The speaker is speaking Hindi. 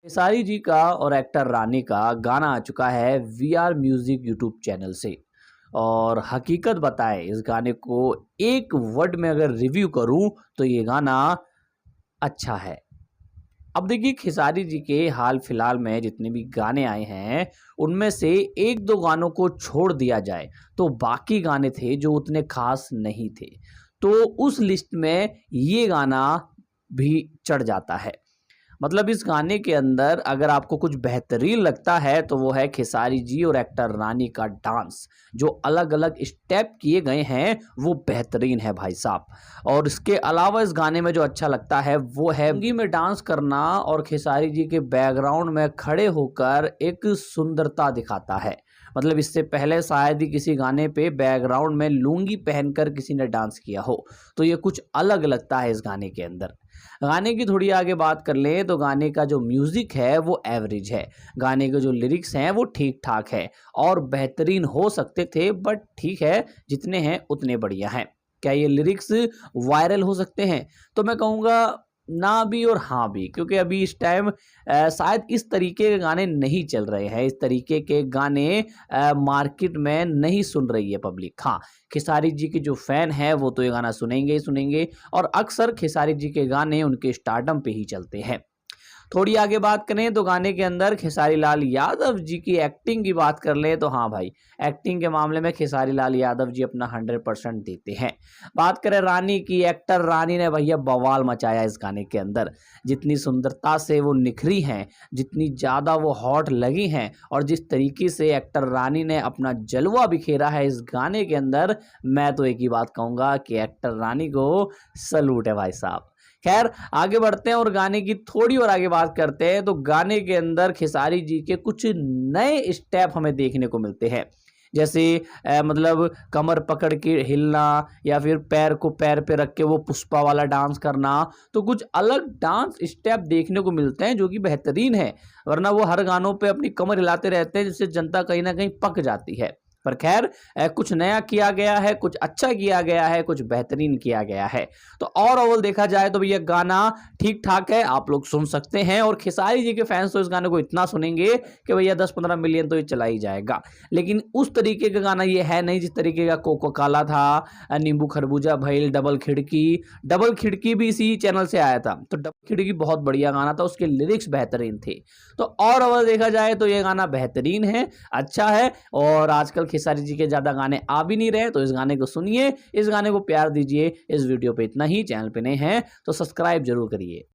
खेसारी जी का और एक्टर रानी का गाना आ चुका है we are music YouTube channel से। और हकीकत बताए इस गाने को एक वर्ड में अगर रिव्यू करूं तो ये गाना अच्छा है। अब देखिए खेसारी जी के हाल फिलहाल में जितने भी गाने आए हैं उनमें से एक दो गानों को छोड़ दिया जाए तो बाकी गाने थे जो उतने खास नहीं थे। तो उस लिस्ट में ये गाना भी चढ़ जाता है। मतलब इस गाने के अंदर अगर आपको कुछ बेहतरीन लगता है तो वो है खेसारी जी और एक्टर रानी का डांस। जो अलग अलग स्टेप किए गए हैं वो बेहतरीन है भाई साहब। और इसके अलावा इस गाने में जो अच्छा लगता है वो है लुंगी में डांस करना और खेसारी जी के बैकग्राउंड में खड़े होकर एक सुंदरता दिखाता है। मतलब इससे पहले शायद ही किसी गाने पे बैकग्राउंड में लुंगी पहनकर किसी ने डांस किया हो। तो ये कुछ अलग लगता है इस गाने के अंदर। गाने की थोड़ी आगे बात कर लें तो गाने का जो म्यूजिक है वो एवरेज है। गाने के जो लिरिक्स हैं वो ठीक ठाक है और बेहतरीन हो सकते थे बट ठीक है, जितने हैं उतने बढ़िया हैं। क्या ये लिरिक्स वायरल हो सकते हैं? तो मैं कहूँगा ना भी और हाँ भी, क्योंकि अभी इस टाइम शायद इस तरीके के गाने नहीं चल रहे हैं। इस तरीके के गाने मार्केट में नहीं सुन रही है पब्लिक। हाँ, खेसारी जी के जो फैन है वो तो ये गाना सुनेंगे ही सुनेंगे और अक्सर खेसारी जी के गाने उनके स्टारडम पे ही चलते हैं। थोड़ी आगे बात करें तो गाने के अंदर खेसारी लाल यादव जी की एक्टिंग की बात कर लें तो हाँ भाई, एक्टिंग के मामले में खेसारी लाल यादव जी अपना 100% देते हैं। बात करें रानी की, एक्टर रानी ने भैया बवाल मचाया इस गाने के अंदर। जितनी सुंदरता से वो निखरी हैं, जितनी ज़्यादा वो हॉट लगी हैं और जिस तरीके से एक्टर रानी ने अपना जलवा बिखेरा है इस गाने के अंदर, मैं तो एक ही बात कहूँगा कि एक्टर रानी को सलूट है भाई साहब। खैर आगे बढ़ते हैं और गाने की थोड़ी और आगे बात करते हैं तो गाने के अंदर खेसारी जी के कुछ नए स्टेप हमें देखने को मिलते हैं। जैसे मतलब कमर पकड़ के हिलना या फिर पैर को पैर पे रख के वो पुष्पा वाला डांस करना। तो कुछ अलग डांस स्टेप देखने को मिलते हैं जो कि बेहतरीन है, वरना वो हर गानों पे अपनी कमर हिलाते रहते हैं जिससे जनता कहीं ना कहीं पक जाती है। पर खैर कुछ नया किया गया है, कुछ अच्छा किया गया है, कुछ बेहतरीन किया गया है। तो और ओवरऑल देखा जाए तो भैया गाना ठीक ठाक है, आप लोग सुन सकते हैं। और खेसारी जी के फैंस तो इस गाने को इतना सुनेंगे कि भैया 10-15 मिलियन तो ये चला ही जाएगा। लेकिन उस तरीके का गाना ये है नहीं जिस तरीके का कोको काला था, नींबू खरबूजा भइल, डबल खिड़की भी इसी चैनल से आया था। तो डबल खिड़की बहुत बढ़िया गाना था, उसके लिरिक्स बेहतरीन थे। तो और ओवरऑल देखा जाए तो ये गाना बेहतरीन है, अच्छा है। और आजकल खेसारी जी के ज़्यादा गाने आ भी नहीं रहे, तो इस गाने को सुनिए, इस गाने को प्यार दीजिए। इस वीडियो पे इतना ही। चैनल पे नए हैं तो सब्सक्राइब जरूर करिए।